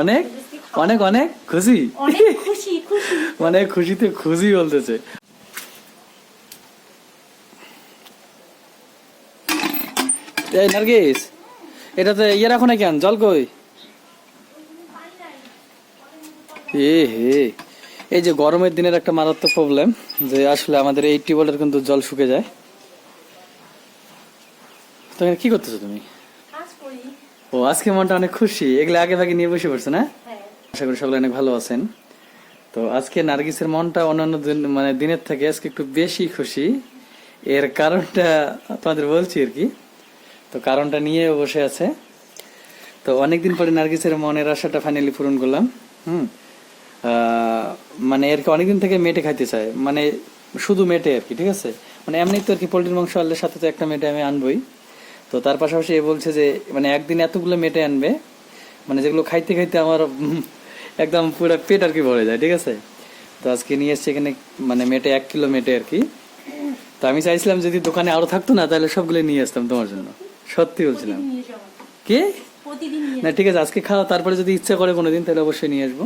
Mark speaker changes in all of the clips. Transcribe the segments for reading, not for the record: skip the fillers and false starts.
Speaker 1: অনেক অনেক অনেক খুশি, মানে খুশিতে খুশি বলতেছে। এই নার্গিস, এটাতে ইয়ে রাখো না কেন, জল কই? হে, এই যে গরমের দিনের একটা মারাত্মক প্রবলেম যে আসলে আমাদের এই টিউবওয়েলের কিন্তু জল শুকে যায়। তো কি করতেছো তুমি? ও, আজকে মনটা অনেক খুশি, এগুলো আগে ভাগে নিয়ে বসে পড়ছে না? আশা করি সকলে অনেক ভালো আছেন। তো আজকে নার্গিসের মনটা অন্যান্য দিন মানে দিনের থেকে আজকে একটু বেশি খুশি। এর কারণটা তোমাদের বলছি আর কি। তো কারণটা নিয়ে বসে আছে। তো অনেকদিন পরে নার্গিসের মনের আশাটা ফাইনালি পূরণ করলাম। মানে আর কি অনেকদিন থেকে মেটে খাইতে চায়, মানে শুধু মেটে আর কি, ঠিক আছে। মানে এমনি তো আর কি পোল্ট্রির মাংস আনলে সাথে তো একটা মেটে আমি আনবই। তো তার পাশাপাশি এ বলছে যে মানে একদিন এতগুলো মেটে আনবে, মানে যেগুলো খাইতে খাইতে আমার একদম পুরো পেট আর কি ভরে যায়, ঠিক আছে। তো আজকে নিয়ে এসছে এখানে, মানে মেটে 1 কিলো মেটে আর কি। তো আমি চাইছিলাম যদি দোকানে আরো থাকতো না তাহলে সবগুলো নিয়ে আসতাম তোমার জন্য, সত্যি বলছিলাম। কি না, ঠিক আছে আজকে খাও, তারপরে যদি ইচ্ছা করে কোনোদিন তাহলে অবশ্যই নিয়ে আসবো।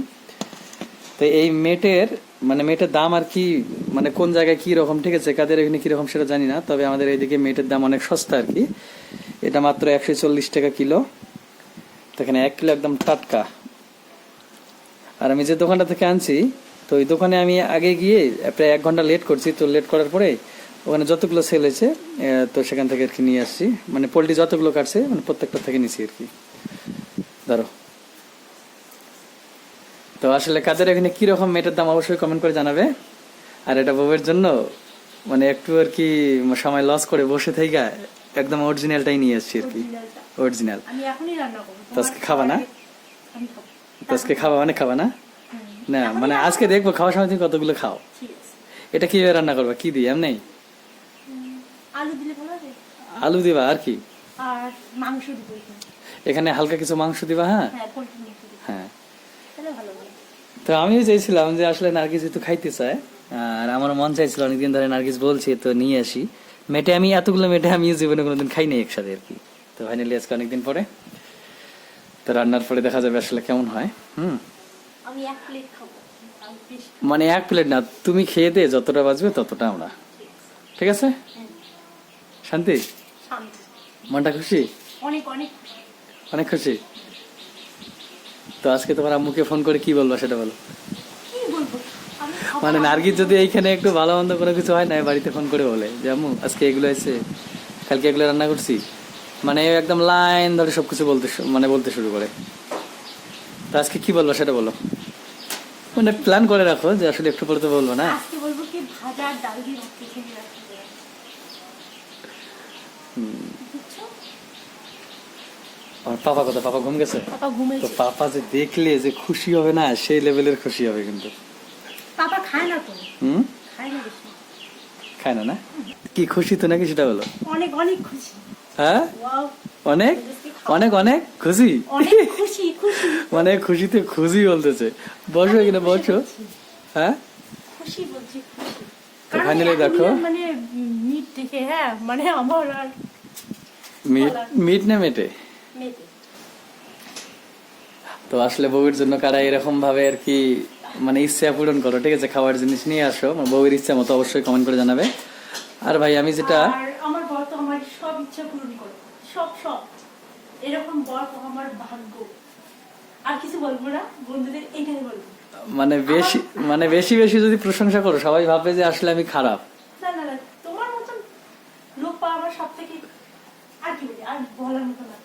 Speaker 1: তো এই মেটের মানে মেটের দাম আর কি, মানে কোন জায়গায় কি রকম, ঠিক আছে, কাদের এখানে কিরকম সেটা জানি না, তবে আমাদের এইদিকে মেটের দাম অনেক সস্তা আর কি। এটা মাত্র 140 টাকা কিলো। তো এখানে 1 কিলো একদম টাটকা। আর আমি যে দোকানটা থেকে আনছি, তো ওই দোকানে আমি আগে গিয়ে প্রায় 1 ঘন্টা লেট করছি। তো লেট করার পরে ওখানে যতগুলো সেল হয়েছে, তো সেখান থেকে আর কি নিয়ে আসছি, মানে পোল্ট্রি যতগুলো কাটছে মানে প্রত্যেকটা থেকে নিছি আর কি। ধরো, তো আসলে কাদের এখানে কিরকম মেটের দাম অবশ্যই কমেন্ট করে জানাবে। আর এটা বউয়ের জন্য মানে একটু আর কি সময় লস করে বসে থেকে একদম অরিজিনালটাই নিয়ে আসছি আর কি, অরিজিনাল। তো আজকে খাবা না? তো আজকে খাবা মানে খাবা না? না মানে আজকে দেখবো খাওয়ার সময় তুমি কতগুলো খাও। এটা কিভাবে রান্না করবা, কি দিয়ে? এমনি আলু দিবা আর কি,
Speaker 2: আর মাংস দিব
Speaker 1: এখানে হালকা কিছু মাংস দিবা। হ্যাঁ হ্যাঁ,
Speaker 2: ভালো।
Speaker 1: তো আমিও চাইছিলাম যে আসলে নার্গিস তো খাইতে চায়, আর আমার মন চাইছিল অনেকদিন ধরে, নার্গিস বলছে তো নিয়ে আসি মেটে। আমি এতগুলো মেটে আমি জীবনে কোনোদিন খাই নাই একসাথে আর কি। তো ফাইনালি আজকে অনেকদিন পরে, তো রান্নার পরে দেখা যাবে আসলে কেমন হয়।
Speaker 2: আমি 1 প্লেট খাবো,
Speaker 1: মানে 1 প্লেট না, তুমি খেয়ে দে, যতটা বাজবে ততটা আমরা, ঠিক আছে? শান্তি, মনটা খুশি,
Speaker 2: অনেক অনেক
Speaker 1: অনেক খুশি। তো আজকে তোমার আম্মুকে ফোন করে কি বলবো সেটা বলো। মানে নার্গিস যদি এইখানে একটু ভালো মন্দ কোনো কিছু হয় না, বাড়িতে ফোন করে বলে যে আম্মু আজকে এগুলো আছে, কালকে এগুলো রান্না করছি, মানে একদম লাইন ধরে সবকিছু বলতে শুরু করে। তো আজকে কি বলবো সেটা বলো, মানে প্ল্যান করে রাখো যে আসলে একটু পরে তো বলবো না।
Speaker 2: আজকে বলবো কি ভাজা আর ডাল দিয়ে রুটি খেয়ে রাখতে।
Speaker 1: আমার পাপা কথা, পাপা ঘুম গেছে?
Speaker 2: পাপা ঘুমিয়েছে।
Speaker 1: তো পাপা যে দেখলে যে খুশি হবে না, সেই লেভেলের খুশি হবে কিন্তু।
Speaker 2: পাপা খায় না তো, খায় না বেশি,
Speaker 1: খায় না? না কি খুশি তো নাকি সেটা বলো।
Speaker 2: অনেক অনেক খুশি।
Speaker 1: হ্যাঁ অনেক অনেক অনেক খুশি,
Speaker 2: অনেক খুশি খুশি,
Speaker 1: মানে খুশিতে খুশি বলতেছে। বসো এখানে বসো। হ্যাঁ
Speaker 2: খুশি বলছি খুশি।
Speaker 1: তো ফাইনালি দেখো,
Speaker 2: মানে মিট দেখে, হ্যাঁ মানে আমার আর
Speaker 1: মিট না মেটে। তো আসলে বউয়ের জন্য কারা এরকম ভাবে আর কি মানে ইচ্ছা পূরণ করো, ঠিক আছে, খাবার জিনিস নিয়ে আসো বউয়ের ইচ্ছা মতো, অবশ্যই কমেন্ট করে জানাবে। আর ভাই আমি যেটা,
Speaker 2: আমার বর তো আমার সব ইচ্ছা পূরণ করে, সব সব, এরকম বর তো আমার ভাগ্য। আর কিছু বলবো না, বন্ধুদের এটাই বলবো।
Speaker 1: মানে বেশি বেশি যদি প্রশংসা করো সবাই ভাববে যে আসলে আমি খারাপ।
Speaker 2: না না না, তোমার মতন লোক পাওয়া আমার সব থেকে, আর কি বলি, আর বলার মতো না।